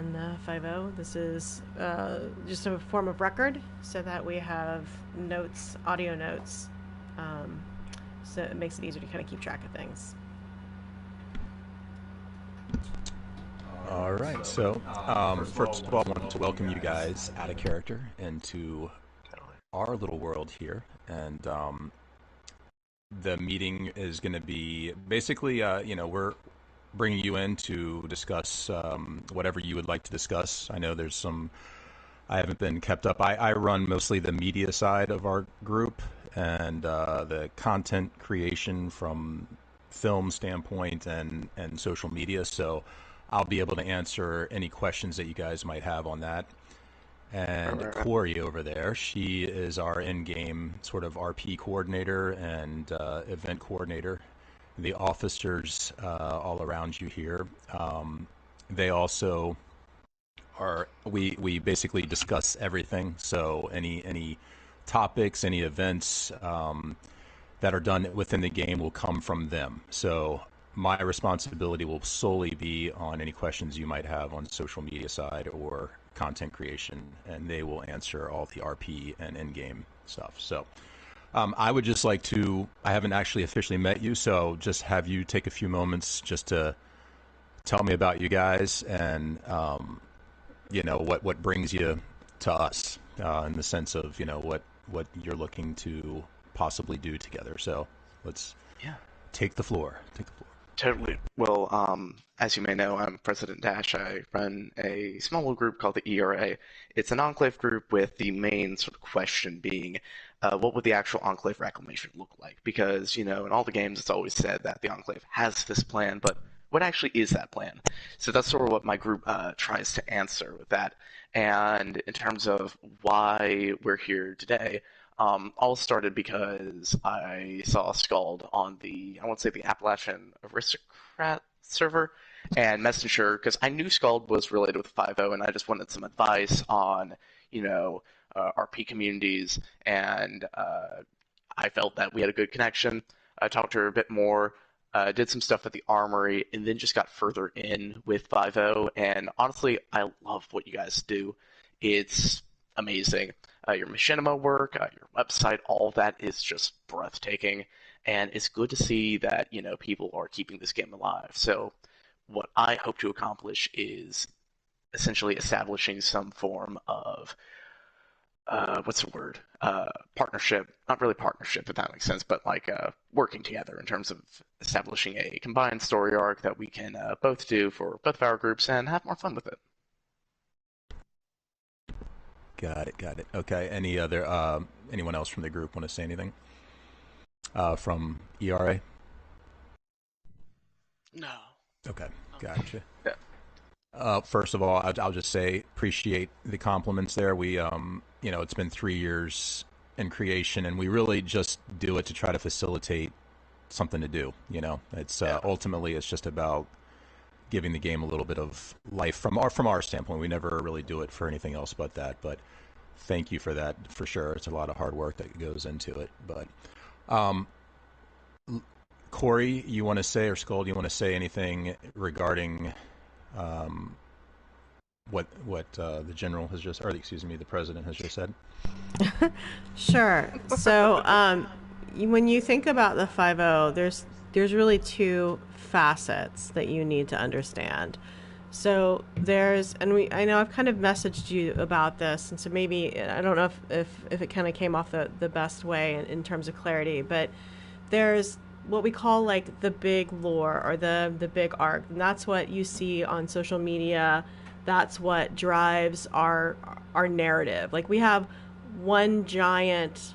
on 5.0. This is just a form of record so that we have notes, audio notes, so it makes it easier to kind of keep track of things. All right, so first of all, I wanted to welcome you guys out of character into our little world here. And the meeting is going to be basically, we're bringing you in to discuss whatever you would like to discuss. I know there's I haven't been kept up. I run mostly the media side of our group and the content creation from film standpoint and social media. So I'll be able to answer any questions that you guys might have on that. And Corey over there, she is our in-game sort of RP coordinator and event coordinator. The officers all around you here, they also are, we basically discuss everything. So any topics, any events that are done within the game will come from them. So my responsibility will solely be on any questions you might have on social media side or content creation, and they will answer all the RP and in-game stuff. So I would just like to, I haven't actually officially met you, so just have you take a few moments just to tell me about you guys and, what brings you to us in the sense of, what you're looking to possibly do together. So let's take the floor. Totally. Well, as you may know, I'm President Dash. I run a small little group called the ERA. It's an enclave group with the main sort of question being, what would the actual enclave reclamation look like? Because, in all the games, it's always said that the enclave has this plan, but what actually is that plan? So that's sort of what my group tries to answer with that. And in terms of why we're here today, all started because I saw Scald on I want to say the Appalachian Aristocrat server and Messenger, because I knew Scald was related with 5.0 and I just wanted some advice on, RP communities, and I felt that we had a good connection. I talked to her a bit more, did some stuff at the Armory, and then just got further in with 5.0, and honestly, I love what you guys do. It's amazing. Your machinima work, your website, all of that is just breathtaking, and it's good to see that, people are keeping this game alive. So what I hope to accomplish is essentially establishing some form of partnership, not really partnership if that makes sense, but like working together in terms of establishing a combined story arc that we can both do for both of our groups and have more fun with it. Got it. Okay. Anyone else from the group want to say anything? From ERA? No. Okay. Gotcha. Yeah. First of all, I'll just say appreciate the compliments there. We, it's been 3 years in creation, and we really just do it to try to facilitate something to do. It's ultimately it's just about giving the game a little bit of life from our standpoint. We never really do it for anything else but that. But thank you for that, for sure. It's a lot of hard work that goes into it. But Corey, you want to say, or Skull, you want to say anything regarding what the general has just, or excuse me, the president has just said? Sure. So when you think about the 5.0, there's really two facets that you need to understand. So I know I've kind of messaged you about this, and so maybe, I don't know if it kind of came off the best way in terms of clarity, but there's what we call like the big lore or the big arc, and that's what you see on social media. That's what drives our narrative. Like we have one giant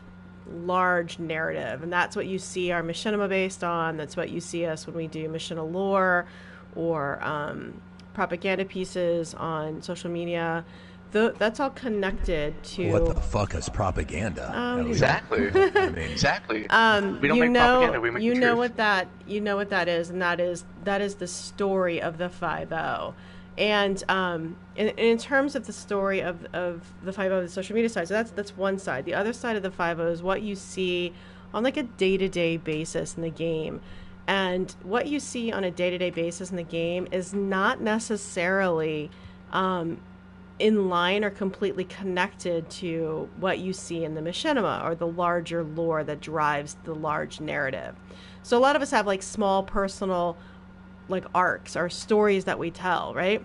large narrative, and that's what you see our machinima based on. That's what you see us when we do machinima lore or propaganda pieces on social media. That's all connected to what the fuck is propaganda? Exactly. Exactly. We don't make propaganda. We make you the know truth. what that is, and that is the story of the 5.0. And in terms of the story of the 5.0, the social media side, so that's one side. The other side of the 5.0 is what you see on like a day-to-day basis in the game. And what you see on a day-to-day basis in the game is not necessarily in line or completely connected to what you see in the machinima or the larger lore that drives the large narrative. So a lot of us have like small personal like arcs or stories that we tell, right?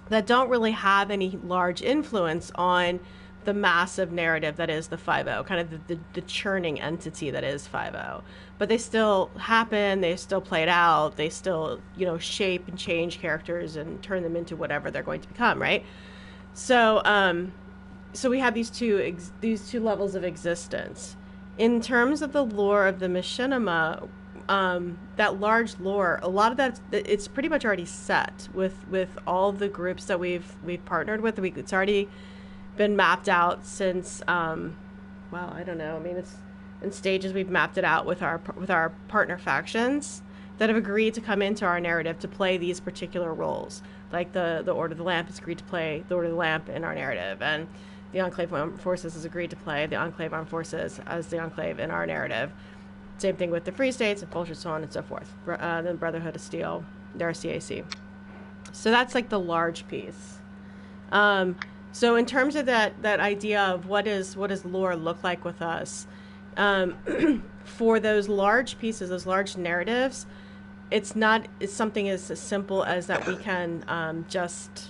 That don't really have any large influence on the massive narrative that is the 5-0, kind of the churning entity that is 5-0. But they still happen, they still play it out, they still, shape and change characters and turn them into whatever they're going to become, right? So, so we have these two levels of existence. In terms of the lore of the machinima, that large lore, a lot of that it's pretty much already set with all the groups that we've partnered with. It's already been mapped out since well, I don't know. I mean, it's in stages. We've mapped it out with our partner factions that have agreed to come into our narrative to play these particular roles. Like the Order of the Lamp has agreed to play the Order of the Lamp in our narrative, and the Enclave Armed Forces has agreed to play the Enclave Armed Forces as the Enclave in our narrative. Same thing with the Free States and Vulture, so on and so forth. The Brotherhood of Steel, their CAC. So that's like the large piece. So in terms of that idea of what does lore look like with us, for those large pieces, those large narratives, it's something as simple as that we can just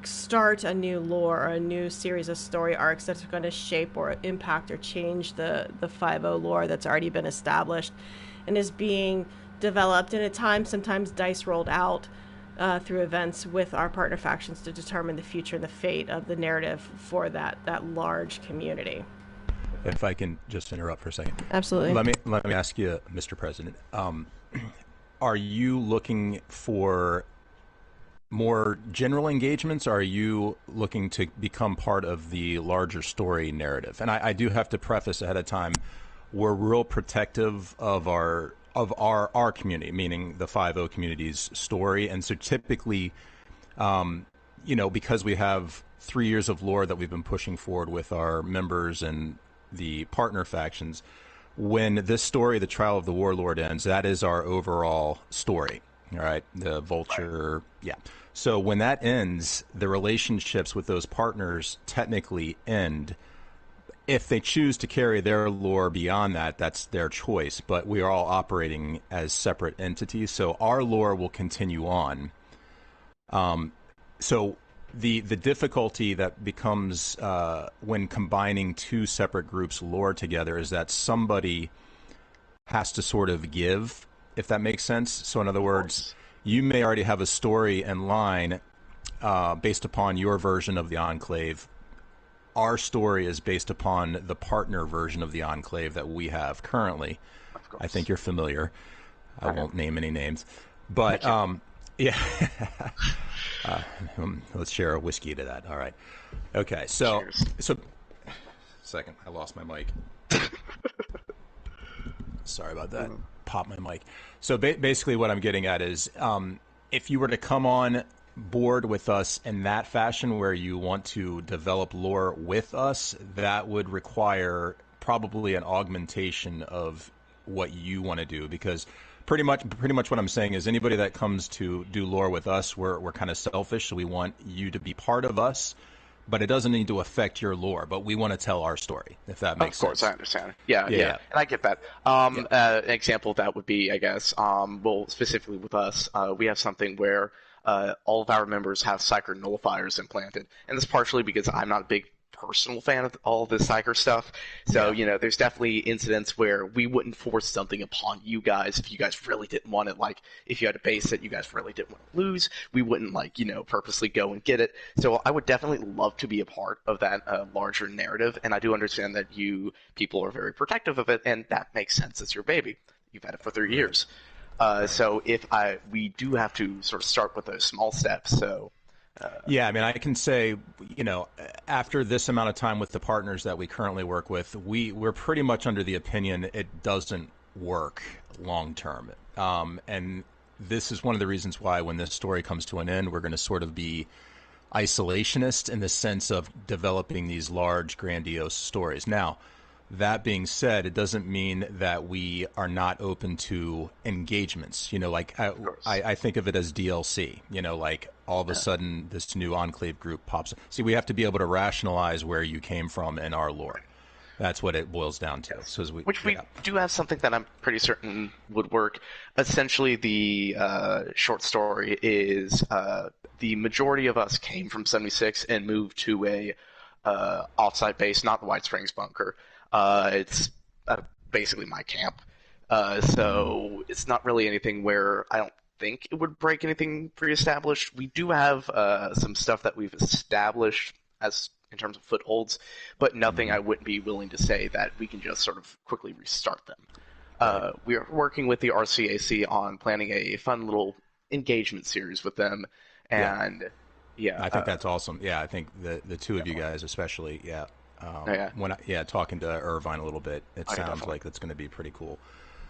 start a new lore or a new series of story arcs that's going to shape or impact or change the 5-0 lore that's already been established and is being developed and at times sometimes dice rolled out through events with our partner factions to determine the future and the fate of the narrative for that large community. If I can just interrupt for a second. Absolutely. Let me ask you, Mr. President, are you looking for more general engagements, or are you looking to become part of the larger story narrative? And I do have to preface ahead of time, we're real protective of our community, meaning the 5-0 community's story. And so typically, because we have 3 years of lore that we've been pushing forward with our members and the partner factions, when this story, The Trial of the Warlord, ends, that is our overall story. All right, the Vulture, yeah. So when that ends, the relationships with those partners technically end. If they choose to carry their lore beyond that, that's their choice. But we are all operating as separate entities, so our lore will continue on. So the difficulty that becomes when combining two separate groups' lore together is that somebody has to sort of give, if that makes sense. So in other words, you may already have a story in line based upon your version of the Enclave. Our story is based upon the partner version of the Enclave that we have currently. I think you're familiar. I won't name any names. But, yeah. Let's share a whiskey to that. All right. Okay, so... Cheers. Second, I lost my mic. Sorry about that. Pop my mic. So basically what I'm getting at is if you were to come on board with us in that fashion where you want to develop lore with us, that would require probably an augmentation of what you want to do, because pretty much what I'm saying is anybody that comes to do lore with us, we're kind of selfish, so we want you to be part of us, but it doesn't need to affect your lore, but we want to tell our story, if that makes sense. Of course, I understand. Yeah, and I get that. An example of that would be, I guess, well, specifically with us, we have something where all of our members have Psyker nullifiers implanted, and this partially because I'm not a big personal fan of all of this Psyker stuff. So, there's definitely incidents where we wouldn't force something upon you guys if you guys really didn't want it. Like, if you had a base that you guys really didn't want to lose, we wouldn't, purposely go and get it. So I would definitely love to be a part of that larger narrative, and I do understand that you people are very protective of it, and that makes sense. It's your baby. You've had it for 3 years. So we do have to sort of start with those small steps. So yeah, I mean, I can say, after this amount of time with the partners that we currently work with, we're pretty much under the opinion it doesn't work long term. And this is one of the reasons why when this story comes to an end, we're going to sort of be isolationist in the sense of developing these large, grandiose stories. Now, That being said, it doesn't mean that we are not open to engagements. Like Of course. I think of it as DLC. Like all of a Yeah. sudden this new Enclave group pops up. See, we have to be able to rationalize where you came from in our lore. That's what it boils down to. Yes. So as we, Which we yeah. do have something that I'm pretty certain would work. Essentially, the short story is the majority of us came from 76 and moved to a offsite base, not the White Springs bunker. It's basically my camp. So it's not really anything where I don't think it would break anything pre-established. We do have some stuff that we've established as in terms of footholds, but nothing Mm-hmm. I wouldn't be willing to say that we can just sort of quickly restart them. Right. We are working with the RCAC on planning a fun little engagement series with them, Yeah. and yeah, I think that's awesome. Yeah, I think the two of you definitely. guys, especially, yeah. Oh yeah, Talking to Irvine a little bit, it oh yeah, sounds definitely. like that's going to be pretty cool.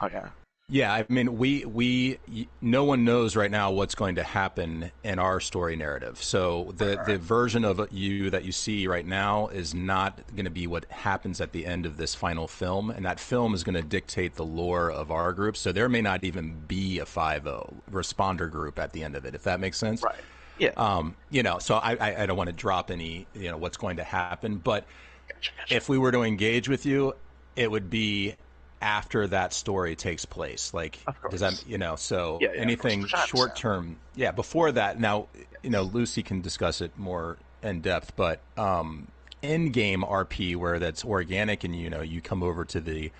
Oh yeah, Yeah, I mean, no one knows right now what's going to happen in our story narrative. So the version of you that you see right now is not going to be what happens at the end of this final film, and that film is going to dictate the lore of our group. So there may not even be a 5-0 responder group at the end of it, if that makes sense. right. Yeah, So I don't want to drop any, what's going to happen, but gotcha, gotcha. if we were to engage with you, it would be after that story takes place. Like, Of does that, course. so Yeah, yeah, of course. anything Which I short understand. term, yeah, before that, now, Yes. Lucy can discuss it more in depth, but in game RP where that's organic and, you come over to the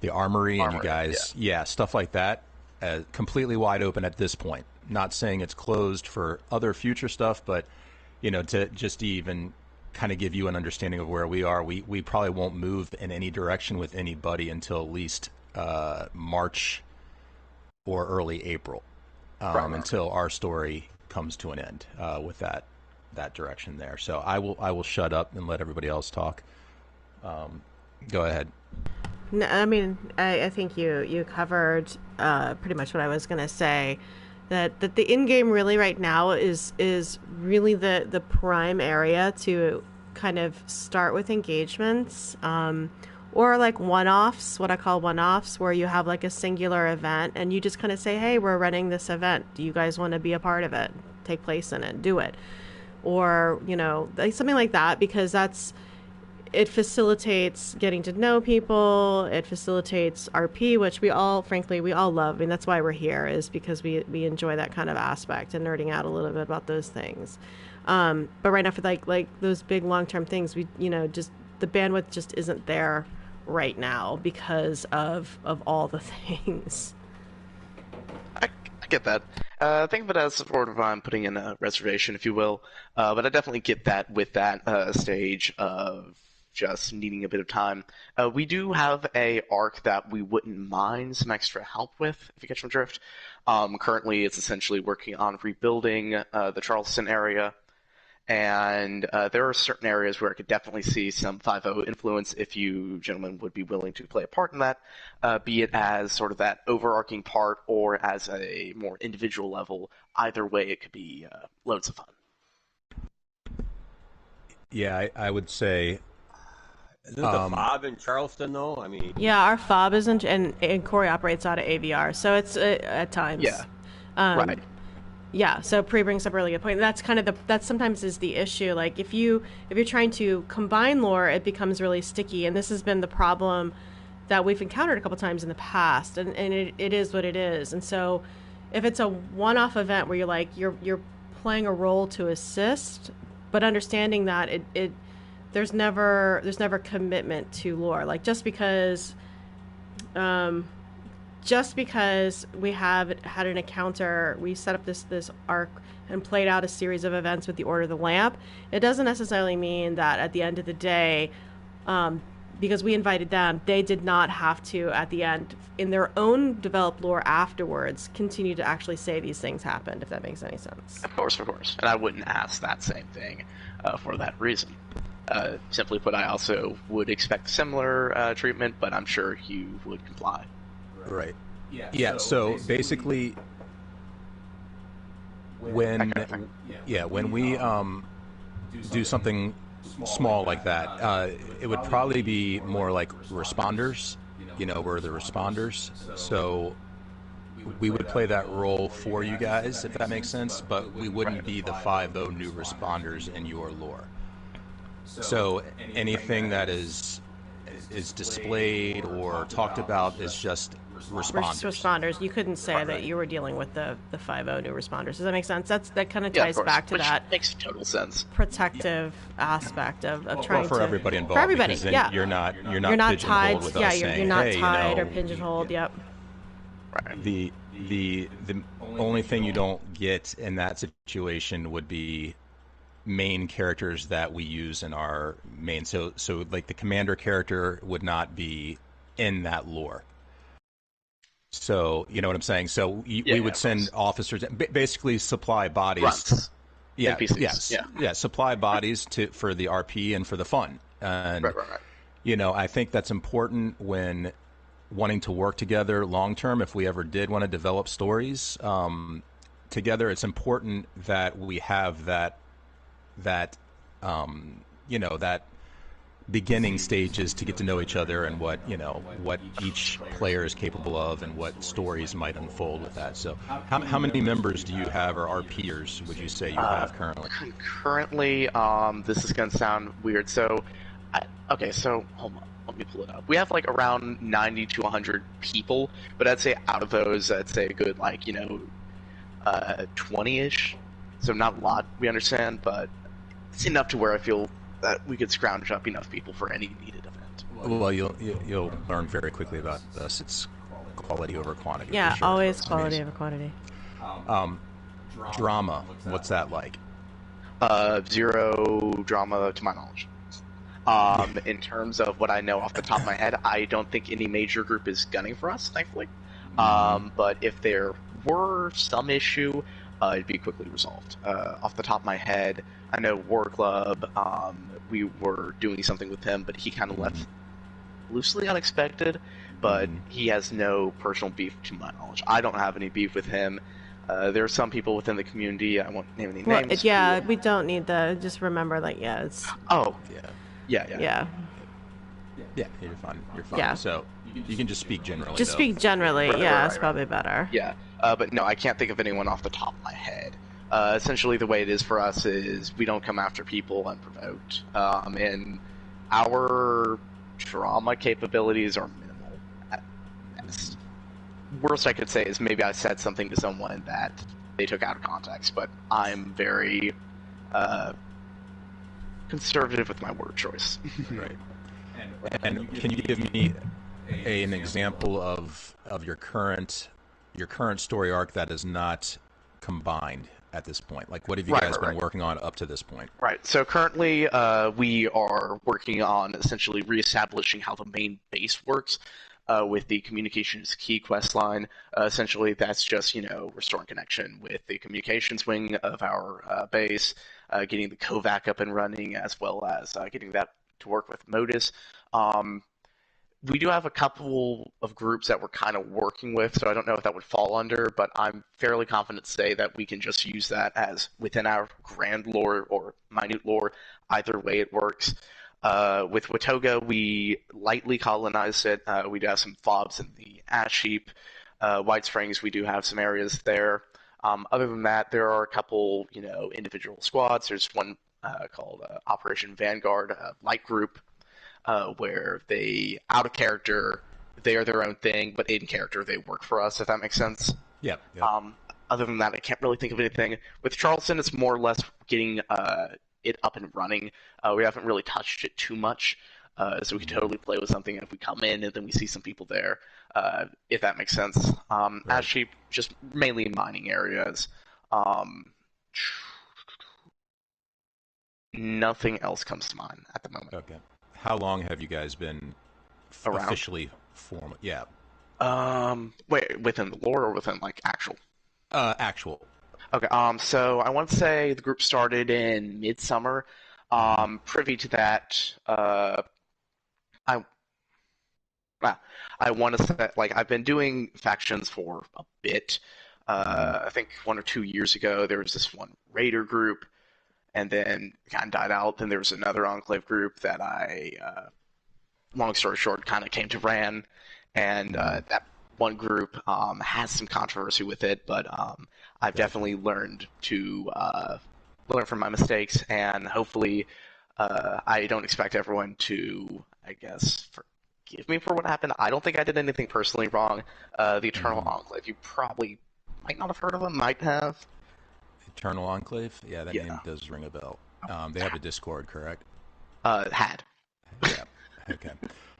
armory and you Armory. Yeah. guys, yeah, stuff like that, completely wide open at this point. Not saying it's closed for other future stuff, but, to just even kind of give you an understanding of where we are, we probably won't move in any direction with anybody until at least March or early April, Right, right. until our story comes to an end with that direction there. So I will shut up and let everybody else talk. Go ahead. No, I mean, I think you covered pretty much what I was going to say. That the in game really right now is really the prime area to kind of start with engagements, or like one-offs, what I call one-offs, where you have like a singular event and you just kind of say, hey, we're running this event. Do you guys want to be a part of it? Take place in it, do it, or like something like that, because it facilitates getting to know people. It facilitates RP, which frankly, we all love. I mean, that's why we're here, is because we enjoy that kind of aspect and nerding out a little bit about those things. But right now, for like those big long term things, we just the bandwidth just isn't there right now because of all the things. I get that. Think of it as sort of I'm putting in a reservation, if you will. But I definitely get that with that stage of just needing a bit of time. We do have a arc that we wouldn't mind some extra help with, if you catch my drift. Currently, it's essentially working on rebuilding the Charleston area. And there are certain areas where I could definitely see some 5-0 influence if you gentlemen would be willing to play a part in that, be it as sort of that overarching part or as a more individual level. Either way, it could be loads of fun. Yeah, I would say, Isn't the fob in Charleston though? I mean, Yeah, our fob isn't, and Corey operates out of AVR, so it's at times. Yeah, Um, right. Yeah, so Pri brings up a really good point. That's kind of that sometimes is the issue. Like if you're trying to combine lore, it becomes really sticky, and this has been the problem that we've encountered a couple times in the past, and it is what it is. And so if it's a one-off event where you're playing a role to assist, but understanding that there's never commitment to lore. Like um, just because we have had an encounter, we set up this arc and played out a series of events with the Order of the Lamp, it doesn't necessarily mean that at the end of the day, because we invited them, they did not have to, at the end, in their own developed lore afterwards, continue to actually say these things happened, if that makes any sense. Of course, of course. And I wouldn't ask that same thing for that reason. Simply put, I also would expect similar treatment, but I'm sure you would comply. right. Yeah, so basically, when That kind of thing. when we do something small like that. It would probably be more like responders. We're the responders. So we would play that role for you guys, if that makes sense, but we wouldn't be the 5-0 new responders in your lore. So anything that is displayed or talked about is just responders. You couldn't say that you were dealing with the 5-0 new responders. Does that make sense? That kind of Yeah, of ties course. back to Which that makes total sense. protective aspect of trying for to everybody involved. for everybody. Because then Yeah, you're not you're not pigeonholed tied. with Yeah, us you're saying, not hey, tied or pigeonholed. Yep. Right. The only thing you don't get in that situation would be main characters that we use in our main. So like the commander character would not be in that lore. So you know what I'm saying. So we would send officers, basically supply bodies. Grunts. Yeah, NPCs. yes, supply bodies for the RP and for the fun. And Right. I think that's important when wanting to work together long term. If we ever did want to develop stories together, it's important that we have that that beginning stages to get to know each other and what each player is capable of and what stories might unfold with that. So how many members do you have, or RPers would you say you have currently? Currently, this is going to sound weird. So hold on. Let me pull it up. We have like around 90 to 100 people, but I'd say out of those, I'd say a good 20-ish. So not a lot, we understand, but it's enough to where I feel that we could scrounge up enough people for any needed event. Well, you'll learn very quickly about this. It's quality over quantity. Yeah, for sure. always quality over quantity. Drama, what's that like? Zero drama to my knowledge. In terms of what I know off the top of my head, I don't think any major group is gunning for us, thankfully. But if there were some issue, it'd be quickly resolved. Off the top of my head, I know War Club, we were doing something with him, but he kind of left loosely unexpected, but he has no personal beef to my knowledge. I don't have any beef with him. There are some people within the community, I won't name any names. Yeah, we don't need just remember, it's... Oh, yeah. Yeah, you're fine. Yeah. So you can just speak generally. Speak generally. It's probably better. Yeah, but no, I can't think of anyone off the top of my head. Essentially, the way it is for us is we don't come after people unprovoked, and our trauma capabilities are minimal at best. Worst I could say is maybe I said something to someone that they took out of context, but I'm very conservative with my word choice. Right. And can you give me an example of your current story arc that is not combined at this point? Like, what have you guys been working on up to this point? Right. So currently, we are working on essentially reestablishing how the main base works. With the communications key quest line, essentially that's just restoring connection with the communications wing of our base, getting the Kovac up and running, as well as getting that to work with Modus. We do have a couple of groups that we're kind of working with, so I don't know if that would fall under, but I'm fairly confident to say that we can just use that as within our grand lore or minute lore. Either way it works. With Watoga, we lightly colonized it. We do have some fobs in the Ash Heap. White Springs, we do have some areas there. Other than that, there are a couple, individual squads. There's one called Operation Vanguard, light group, where they, out of character, they are their own thing, but in character, they work for us, if that makes sense. Yeah. Other than that, I can't really think of anything. With Charleston, it's more or less getting it up and running. We haven't really touched it too much, so we can totally play with something if we come in and then we see some people there, if that makes sense. Ash Heap, just mainly mining areas. Nothing else comes to mind at the moment. Okay. How long have you guys been officially formal? Yeah. Wait, within the lore or within actual? Actual. Okay, so I want to say the group started in midsummer. Privy to that, I want to say, I've been doing factions for a bit. I think 1 or 2 years ago, there was this one raider group, and then kind of died out. Then there was another Enclave group that long story short, kind of came to Ran, and that one group has some controversy with it, but I've definitely learned to learn from my mistakes, and hopefully I don't expect everyone to, I guess, forgive me for what happened. I don't think I did anything personally wrong. The Eternal Enclave, you probably might not have heard of them, might have. Eternal Enclave? Yeah, that name does ring a bell. They have a Discord, correct? Had. Yeah. Okay.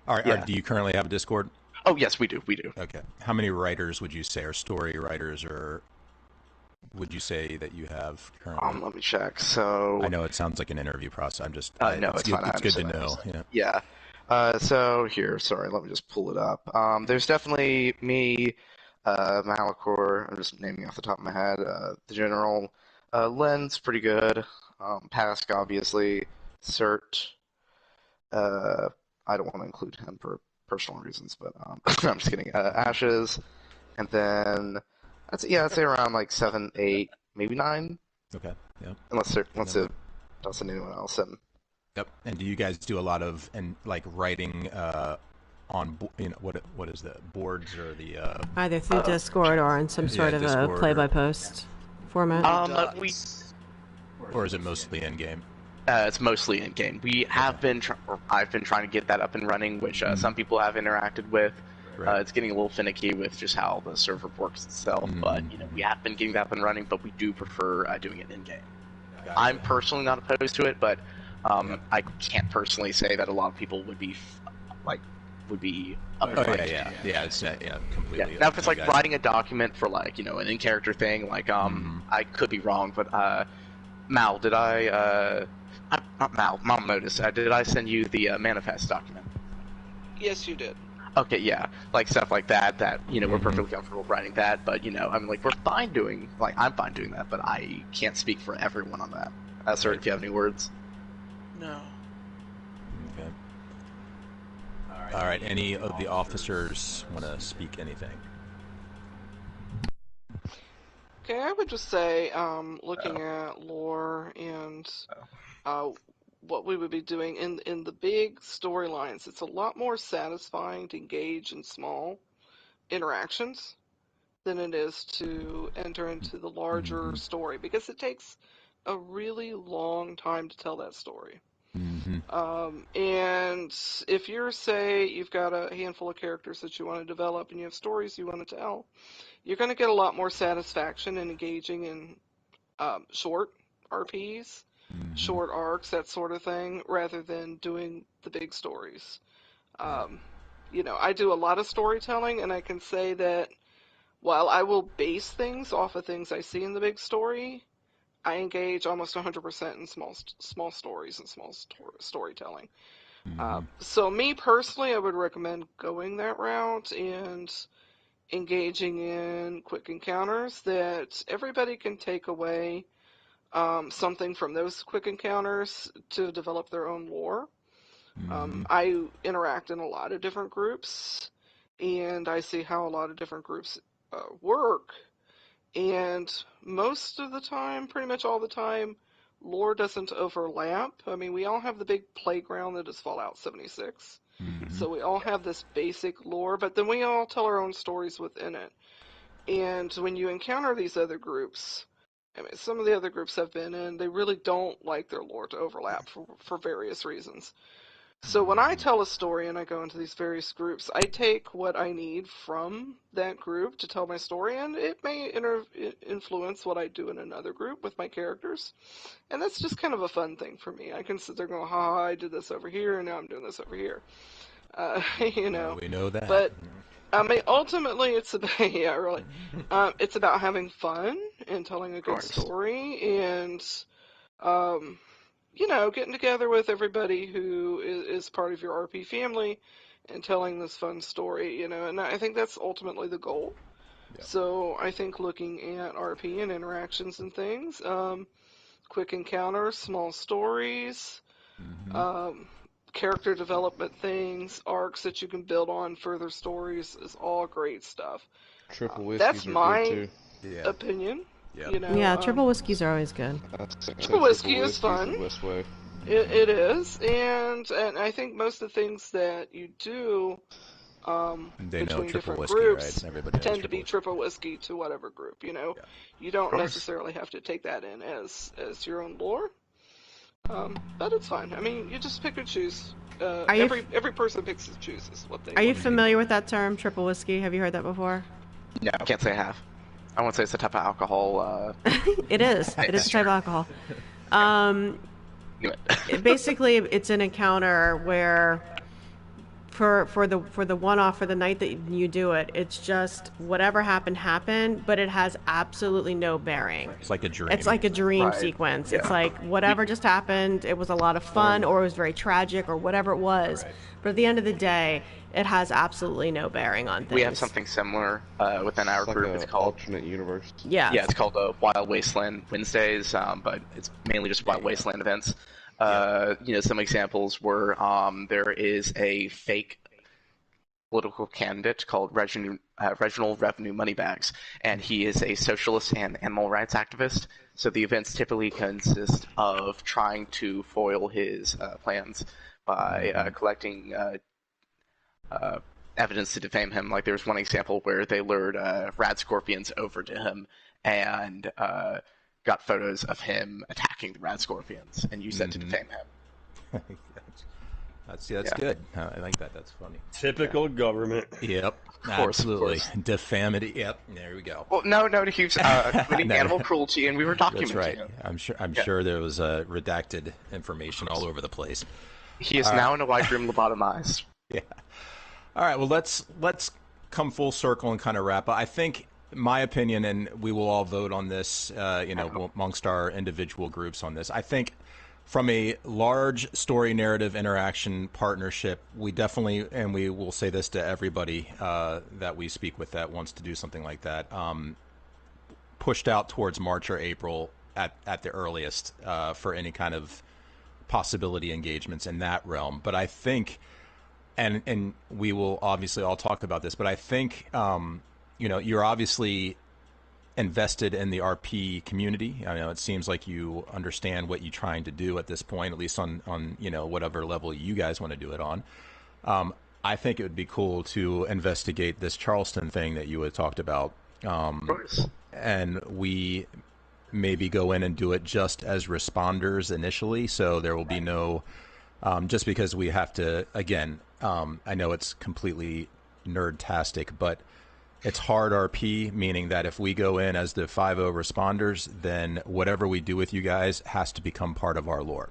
All right. Yeah. Do you currently have a Discord? Oh, yes, we do. We do. Okay. How many writers would you say, or story writers, or would you say that you have currently? Let me check. So I know it sounds like an interview process. I'm just. no, it's fine. It's good to know. Yeah. So here, sorry, let me just pull it up. There's definitely me, Malachor. I'm just naming off the top of my head. The General, Len's pretty good. Pask, obviously. Cert. I don't want to include him for personal reasons, but I'm just kidding. Ashes, and then I'd say around like 7, 8, maybe 9. Okay. Yeah. Unless it doesn't anyone else. Yep. And do you guys do a lot of writing on what is the boards or the either through Discord or in some sort of a play-by-post format? Or is it mostly in game? It's mostly in game. I've been trying to get that up and running, which some people have interacted with. Right. It's getting a little finicky with just how the server works itself, but we have been getting that up and running. But we do prefer doing it in game. Gotcha. I'm personally not opposed to it, but I can't personally say that a lot of people would be up and running. Yeah, it's completely. Yeah. Now, if it's like writing a document for an in-character thing, I could be wrong, but Mal, did I? Not Mal, Mom Modus. Did I send you the manifest document? Yes, you did. Okay, yeah, like stuff like that. We're perfectly comfortable writing that, but we're fine doing. I'm fine doing that, but I can't speak for everyone on that. Sir, if you have any words. No. Okay. All right. Any of the officers want to speak anything? Okay, I would just say, looking at lore and what we would be doing in the big storylines, it's a lot more satisfying to engage in small interactions than it is to enter into the larger story, because it takes a really long time to tell that story. And if you've got a handful of characters that you want to develop and you have stories you want to tell, you're going to get a lot more satisfaction in engaging in short RPs, short arcs, that sort of thing, rather than doing the big stories. I do a lot of storytelling, and I can say that while I will base things off of things I see in the big story, I engage almost 100% in small stories and small storytelling. So me personally, I would recommend going that route and engaging in quick encounters that everybody can take away something from those quick encounters to develop their own lore. I interact in a lot of different groups, and I see how a lot of different groups work. And most of the time, pretty much all the time, lore doesn't overlap. I mean, we all have the big playground that is Fallout 76. So we all have this basic lore, but then we all tell our own stories within it. And when you encounter these other groups, I mean, some of the other groups I've been in, they really don't like their lore to overlap for various reasons. So when I tell a story and I go into these various groups, I take what I need from that group to tell my story, and it may influence what I do in another group with my characters. And that's just kind of a fun thing for me. I can sit there going, I did this over here, and now I'm doing this over here. We know that. But I mean, ultimately, it's about it's about having fun and telling a good story, and getting together with everybody who is part of your RP family and telling this fun story. And I think that's ultimately the goal. Yeah. So I think looking at RP and interactions and things, quick encounters, small stories. Character development things, arcs that you can build on, further stories is all great stuff. Triple whiskies that's are my good too. opinion. Yep. You know, Yeah, triple whiskeys are always good. Triple whiskey is fun. The best way. It is, and I think most of the things that you do They know between triple different whiskey, groups right? Everybody knows tend to be whiskey. triple whiskey to whatever group. You know, Yeah. you don't course. necessarily have to take that in as your own lore, but it's fine. I mean, you just pick and choose. Every person picks and chooses what they. Are you want to do. familiar with that term, triple whiskey? Have you heard that before? No, I can't say I have. I won't say it's a type of alcohol. It is. It is a type of alcohol. Knew it. Basically, it's an encounter where for the one-off, for the night that you do it, it's just whatever happened, but it has absolutely no bearing. It's like a dream. It's like a dream Right. sequence. Yeah. It's like whatever just happened, it was a lot of fun, or it was very tragic, or whatever it was. Right. But at the end of the day, it has absolutely no bearing on things. We have something similar within our It's like group. an It's called alternate universe. Yeah. it's called Wild Wasteland Wednesdays, but it's mainly just Wild Wasteland events. Some examples were there is a fake political candidate called Reginald Revenue Moneybags, and he is a socialist and animal rights activist. So the events typically consist of trying to foil his plans by collecting evidence to defame him. Like there's one example where they lured rad scorpions over to him and got photos of him attacking the rad scorpions and used that to defame him. That's Yeah. good. I like that. That's funny. Typical government. Yep. course, Absolutely. of course. Defamity. Yep. There we go. Well, no, he was committing animal cruelty, and we were documenting That's right. it. I'm sure there was redacted information all over the place. He is now in a white room lobotomized. Yeah. All right. Well, let's come full circle and kind of wrap up. I think my opinion, and we will all vote on this, amongst our individual groups on this. I think from a large story narrative interaction partnership, we definitely, and we will say this to everybody that we speak with that wants to do something like that, pushed out towards March or April at the earliest for any kind of possibility engagements in that realm. But I think, and we will obviously all talk about this, but I think, you're obviously invested in the RP community. I know it seems like you understand what you're trying to do at this point, at least on whatever level you guys want to do it on. I think it would be cool to investigate this Charleston thing that you had talked about. Of course. And we maybe go in and do it just as responders initially, so there will be no just because we have to, again, I know it's completely nerd-tastic, but it's hard RP, meaning that if we go in as the 5.0 responders, then whatever we do with you guys has to become part of our lore.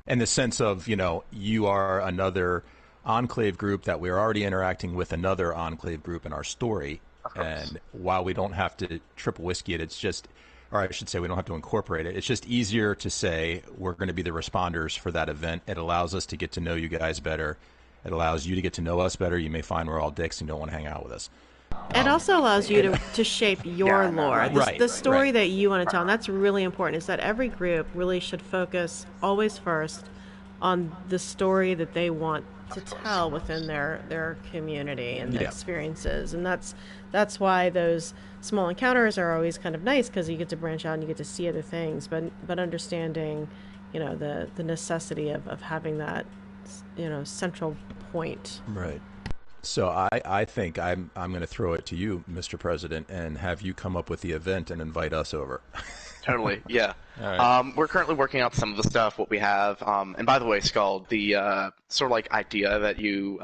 In the sense of, you are another Enclave group that we're already interacting with another Enclave group in our story. And while we don't have to triple whiskey it, it's just, or I should say we don't have to incorporate it. It's just easier to say we're going to be the responders for that event. It allows us to get to know you guys better. It allows you to get to know us better. You may find we're all dicks and don't want to hang out with us. It also allows you to shape your lore, the story right. that you want to tell. And that's really important, is that every group really should focus always first on the story that they want to tell within their community and the experiences. And that's why those small encounters are always kind of nice, because you get to branch out and you get to see other things, but understanding, the necessity of having that, central point. Right. So I think I'm going to throw it to you, Mr. President, and have you come up with the event and invite us over. Totally, yeah. All right. We're currently working out some of the stuff, what we have. And by the way, Scald, the sort of like idea that you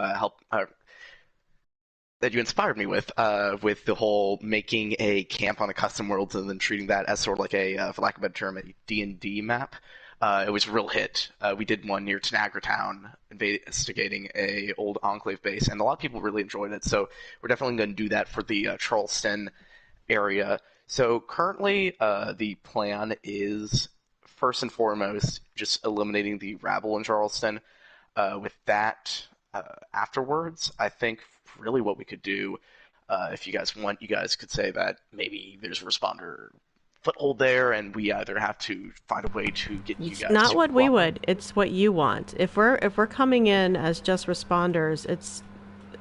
that you inspired me with the whole making a camp on a custom world and then treating that as sort of like a, for lack of a better term, a D&D map. It was a real hit. We did one near Tanagra Town, investigating a old Enclave base, and a lot of people really enjoyed it. So we're definitely going to do that for the Charleston area. So currently, the plan is first and foremost just eliminating the rabble in Charleston. With that, afterwards, I think really what we could do, if you guys want, you guys could say that maybe there's a responder foothold there, and we either have to find a way to get you guys. Not what we would. It's what you want. If we're coming in as just responders, it's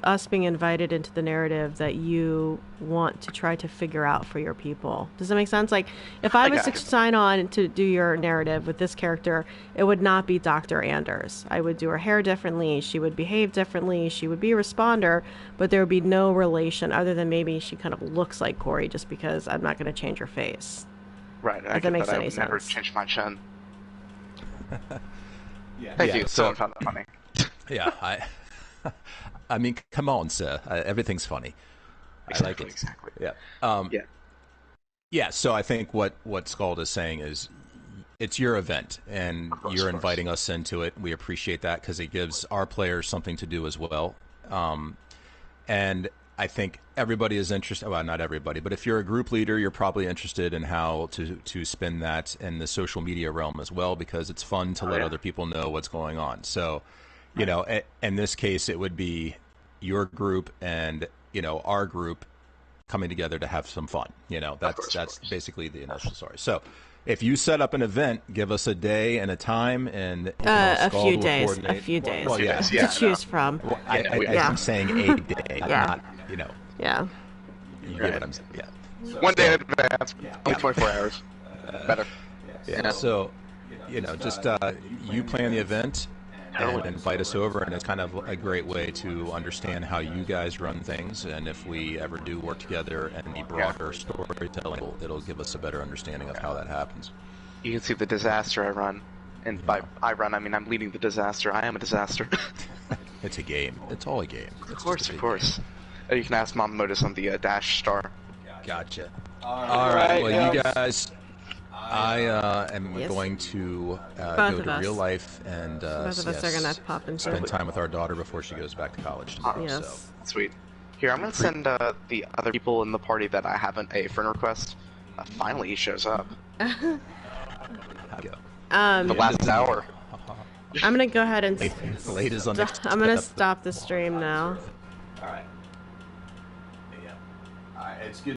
us being invited into the narrative that you want to try to figure out for your people. Does that make sense? Like, if I was to sign on to do your narrative with this character, it would not be Dr. Anders. I would do her hair differently. She would behave differently. She would be a responder, but there would be no relation other than maybe she kind of looks like Corey just because I'm not going to change her face. Right. If that makes any sense. Never change my chin. Thank you. So I found that funny. Yeah, I mean, come on, sir. Everything's funny. I like it. Exactly. Yeah. Yeah. So I think what Scald is saying is, it's your event, and you're inviting us into it. We appreciate that because it gives our players something to do as well. And I think everybody is interested. Well, not everybody, but if you're a group leader, you're probably interested in how to spin that in the social media realm as well, because it's fun to let other people know what's going on. So, you know, in this case, it would be your group and, you know, our group coming together to have some fun. You know, that's basically the initial story. So if you set up an event, give us a day and a time, and a few days. Well, yeah, to choose from. Well, I'm saying a day, not, you know. Yeah. You get what I'm saying. Yeah. One day in advance, only 24 hours. Better. Yeah. So, you know, just you plan the event and invite us over, and it's kind of a great way to understand how you guys run things, and if we ever do work together and the broader storytelling, it'll give us a better understanding of how that happens. You can see the disaster I run, and by I run, I mean I'm leading the disaster. I am a disaster. It's a game. It's all a game. Of course. You can ask Mom Modus on the Dash Star. Gotcha. All right. Well, you guys, I am going to go to real life and both of us are gonna pop into spend time with our daughter before she goes back to college tomorrow. Yes. So. Sweet. Here, I'm gonna send the other people in the party that I haven't a friend request. Finally, he shows up. The last hour. I'm gonna go ahead and late is on I'm gonna stop the stream now. All right. Yeah. It's good.